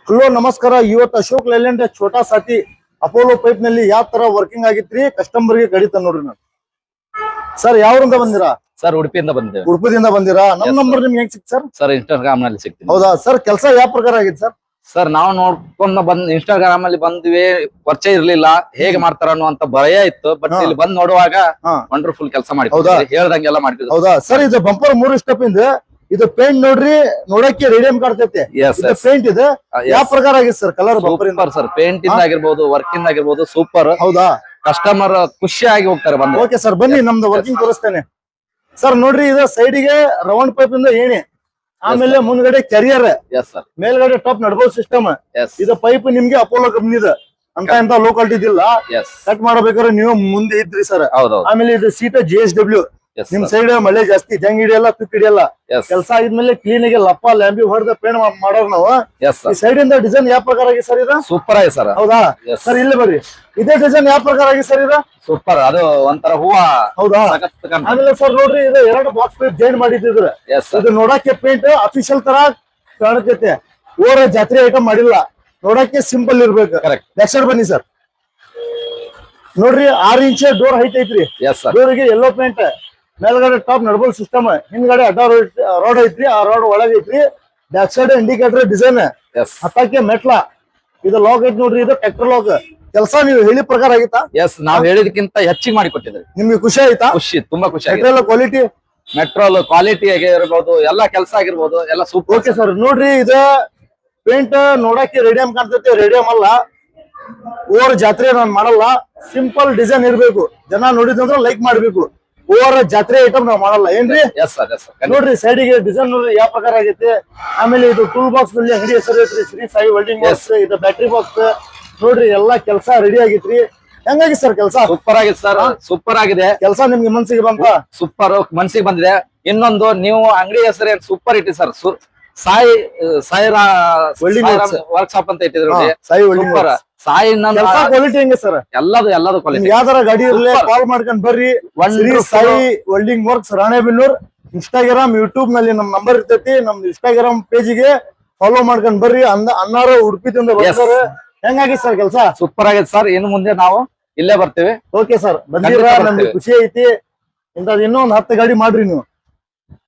Hello ನಮಸ್ಕಾರ. ಇವತ್ತು Ashok Leyland Chota ಸಾತಿ Apollo pipe ನಲ್ಲಿ ಯಾವ ತರ ವರ್ಕಿಂಗ್ ಆಗಿತ್ರಿ ಕಸ್ಟಮರ್ ಗೆ ಕಡಿತ ನೋಡ್ರಿ. ನಾನು ಸರ್ ಯಾವ್ರಿಂದ ಬಂದಿರಾ? ಸರ್ ಉಡುಪಿಯಿಂದ ಬಂದಿದ್ದೇವೆ. ಉಡುಪಿದಿಂದ ಬಂದಿರಾ? ನಮ್ ನಂಬರ್ ನಿಮ್ಗೆ ಹೆಂಗ್ ಸಿಕ್ತು ಸರ್? ಸರ್ ಇನ್ಸ್ಟಾಗ್ರಾಮ್ ನಲ್ಲಿ ಸಿಗ್ತೀನಿ. ಹೌದಾ ಸರ್? ಕೆಲಸ ಯಾವ ಪ್ರಕಾರ ಆಗಿತ್ತು ಸರ್? ಸರ್ ನಾವು ನೋಡ್ಕೊಂಡು ಬಂದ್ ಇನ್ಸ್ಟಾಗ್ರಾಮ್ ಅಲ್ಲಿ ಬಂದ್ವಿ, ಪರಿಚಯ ಇರ್ಲಿಲ್ಲ, ಹೇಗೆ ಮಾಡ್ತಾರ ಅನ್ನುವಂತ ಭಯ ಇತ್ತು. ಬಟ್ ಇಲ್ಲಿ ಬಂದ್ ನೋಡುವಾಗ ವಂಡರ್ಫುಲ್ ಕೆಲಸ ಮಾಡಿ ಹೇಳ್ದಂಗೆಲ್ಲ ಮಾಡಿದ್ರು. ಹೌದಾ ಸರ್? ಇದು ಬಂಪರ್ 3 ಸ್ಟೆಪ್ ಇಂದ ಇದು ಪೇಂಟ್ ನೋಡ್ರಿ, ನೋಡಕ್ಕೆ ರೇಡಿಯಂ ಕಾಣ್ತೈತೆ. ಪೇಂಟ್ ಇದೆ ಯಾವ ಪ್ರಕಾರ ಆಗಿತ್ತು sir? Colour super sir, paint ಇಂದ ಆಗಿರ್ಬೋದು, ವರ್ಕ್ ಇಂದ ಆಗಿರ್ಬೋದು, ಸೂಪರ್. ಹೌದಾ? ಕಸ್ಟಮರ್ ಖುಷಿಯಾಗಿ ಹೋಗ್ತಾರೆ ಬಂದು. ಓಕೆ ಸರ್, ಬನ್ನಿ ನಮ್ದು ವರ್ಕಿಂಗ್ ತೋರಿಸ್ತೇನೆ. ಸರ್ ನೋಡ್ರಿ, ಇದು ಸೈಡ್ಗೆ ರೌಂಡ್ ಪೈಪ್ ಇಂದ ಏಣಿ, ಆಮೇಲೆ ಮುಂದ್ಗಡೆ ಕೆರಿಯರ್, ಮೇಲ್ಗಡೆ ಟಾಪ್ ನಡ್ಬೋದ್ ಸಿಸ್ಟಮ್. ಇದು ಪೈಪ್ ನಿಮ್ಗೆ ಅಪೋಲೋ ಕಂಪ್ನಿದ ಅಂತ ಲೋಕಾಲಿಟಿ ಇದಿಲ್ಲ. ಕಟ್ ಮಾಡಬೇಕಾದ್ರೆ ನೀವು ಮುಂದೆ ಇದ್ರಿ ಸರ್. ಆಮೇಲೆ ಇದು ಸೀಟ್ JSW. ನಿಮ್ ಸೈಡ್ ಮಳೆ ಜಾಸ್ತಿ, ಜಂಗ್ ಹಿಡಿಯಲ್ಲ, ಪಿಕ್ ಹಿಡಿಯಲ್ಲ. ಕೆಲಸ ಆಗಿದ್ಮೇಲೆ ಕ್ಲೀನ್ ಆಗಿ ಲಪ್ಪ ಲ್ಯಾಂಬಿ ಹೊಡೆದ ಪೇಂಟ್ ಮಾಡೋರು ನಾವು. ಈ ಸೈಡ್ ಇಂದ ಡಿಸೈನ್ ಯಾವ ಪ್ರಕಾರ ಆಗಿ ಸರ್? ಇದು ಸೂಪರ್ ಆಗಿ ಸರ್. ಹೌದಾ ಸರ್? ಇಲ್ಲಿ ಬರ್ರಿ, ಇದೇ ಡಿಸೈನ್ ಯಾವ ಪ್ರಕಾರ ಆಗಿ ಸರ್? ಇದು ಸೂಪರ್, ಅದು ಒಂಥರ ಹೂವ. ಹೌದಾ? ಆಮೇಲೆ ಸರ್ ನೋಡ್ರಿ, ಇದು 2 ಬಾಕ್ಸ್ ಪೇಂಟ್ ಜಾಯಿನ್ ಮಾಡಿದ್ರ. ಇದು ನೋಡಕ್ಕೆ ಪೇಂಟ್ ಅಫಿಷಿಯಲ್ ತರ ಕಾಣತೈತೆ. ಓರ ಜಾತ್ರೆ ಐಟಮ್ ಮಾಡಿಲ್ಲ, ನೋಡಕ್ಕೆ ಸಿಂಪಲ್ ಇರ್ಬೇಕು. ನೆಕ್ಸ್ಟ್ ಸೈಡ್ ಬನ್ನಿ ಸರ್. ನೋಡ್ರಿ 6 ಇಂಚ್ ಡೋರ್ ಹೈಟ್ ಐತ್ರಿ. ಡೋರಿಗೆ ಯೆಲ್ಲೋ ಪೇಂಟ್, ಮೇಲ್ಗಡೆ ಟಾಪ್ ನಡ್ಬೋಲ್ ಸಿಸ್ಟಮ್, ಹಿಂದ್ಗಡೆ ಅಡ್ಡ ರೋಡ್ ಐತ್ರಿ. ಆ ರೋಡ್ ಒಳಗೆ ಐತ್ರಿ. ಬ್ಯಾಕ್ ಸೈಡ್ ಇಂಡಿಕೇಟರ್ ಡಿಸೈನ್, ಹತ್ತಕ್ಕೆ ಮೆಟ್ಲ. ಇದು ಲಾಕ್ ಐತಿ ನೋಡ್ರಿ, ಇದು ಟ್ರ್ಯಾಕ್ಟರ್ ಲಾಕ್. ಕೆಲಸ ನೀವು ಹೇಳಿ ಪ್ರಕಾರ ಆಗಿತ್ತಾ? ಎಸ್, ನಾವ್ ಹೇಳಿದಕ್ಕಿಂತ ಹೆಚ್ಚಿಗೆ ಮಾಡಿ ಕೊಟ್ಟಿದ್ರಿ. ನಿಮ್ಗೆ ಖುಷಿ ಆಯ್ತಾ? ಖುಷಿ, ತುಂಬಾ ಖುಷಿ. ಕ್ವಾಲಿಟಿ, ಮೆಟ್ರೋಲ್ ಕ್ವಾಲಿಟಿ ಆಗಿರ್ಬೋದು, ಎಲ್ಲಾ ಕೆಲಸ ಆಗಿರ್ಬೋದು, ಎಲ್ಲ ಸೂಪರ್. ಓಕೆ ಸರ್, ನೋಡ್ರಿ ಇದು ಪೇಂಟ್ ನೋಡಕ್ಕೆ ರೇಡಿಯಂ ಕಾಣ್ತೈತೆ. ರೇಡಿಯಂ ಅಲ್ಲ, ಓವರ್ ಜಾತ್ರೆ ನಾನ್ ಮಾಡಲ್ಲ. ಸಿಂಪಲ್ ಡಿಸೈನ್ ಇರ್ಬೇಕು, ಜನ ನೋಡಿದಂದ್ರೆ ಲೈಕ್ ಮಾಡ್ಬೇಕು. ಓವರ್ ಜಾತ್ರೆ ಐಟಮ್ ನಾವ್ ಮಾಡಲ್ಲ ಏನ್ರಿ? ನೋಡ್ರಿ ಸೈಡಿಗೆ ಡಿಸೈನ್ ನೋಡ್ರಿ ಯಾವ ಪ್ರಕಾರ ಆಗೈತೆ. ಆಮೇಲೆ ಇದು ಟೂಲ್ ಬಾಕ್ಸ್ ನಲ್ಲಿ ಅಂಗಡಿ ಹೆಸರು ಐತ್ರಿ, ಶ್ರೀ ಸಾಯಿ ವೆಲ್ಡಿಂಗ್ ಬಾಕ್ಸ್. ಇದು ಬ್ಯಾಟ್ರಿ ಬಾಕ್ಸ್ ನೋಡ್ರಿ, ಎಲ್ಲಾ ಕೆಲಸ ರೆಡಿ ಆಗಿತ್ರಿ. ಹೆಂಗಾಗಿ ಸರ್ ಕೆಲಸ? ಸೂಪರ್ ಆಗಿದೆ ಸರ್, ಸೂಪರ್ ಆಗಿದೆ ಕೆಲಸ. ನಿಮ್ಗೆ ಮನ್ಸಿಗೆ ಬಂತ? ಸೂಪರ್ ಮನ್ಸಿಗೆ ಬಂದಿದೆ. ಇನ್ನೊಂದು, ನೀವು ಅಂಗಡಿ ಹೆಸರು ಸೂಪರ್ ಇಟ್ಟಿ ಸರ್. ಸಾಯಿ ವರ್ಕ್ಶಾಪ್ ಅಂತ ಇಟ್ಟಿದ್ರು. ಸಾಯಿ ವೆಲ್ಡಿಂಗ್ ಸಾಯಿ ಕ್ವಾಲಿಟಿ ಹೆಂಗೆ ಸರ್? ಎಲ್ಲದು ಕ್ವಾಲಿಟಿ. ಯಾವ್ದಾರ ಗಾಡಿ ಇರ್ಲಿ ಕಾಲ್ ಮಾಡ್ಕೊಂಡ್ ಬರ್ರಿ. Sai welding works, Ranebennur. Instagram, YouTube ನಲ್ಲಿ ನಮ್ ನಂಬರ್ ಇರ್ತೈತಿ. ನಮ್ ಇನ್ಸ್ಟಾಗ್ರಾಮ್ ಪೇಜಿಗೆ ಫಾಲೋ ಮಾಡ್ಕೊಂಡ್ ಬರ್ರಿ. ಅನ್ನಾರು ಉಡುಪಿದಿಂದ ಬರ್ತಾರೆ. ಹೆಂಗಾಗಿ ಸರ್ ಕೆಲಸ? ಸೂಪರ್ ಆಗಿದೆ ಸರ್. ಇನ್ನು ಮುಂದೆ ನಾವು ಇಲ್ಲೇ ಬರ್ತೀವಿ. ಓಕೆ ಸರ್, ಬಂದಿರ ನಮ್ಗೆ ಖುಷಿ ಐತಿ. ಇಂಥದ್ ಇನ್ನೊಂದ್ 10 ಗಾಡಿ ಮಾಡ್ರಿ ನೀವು.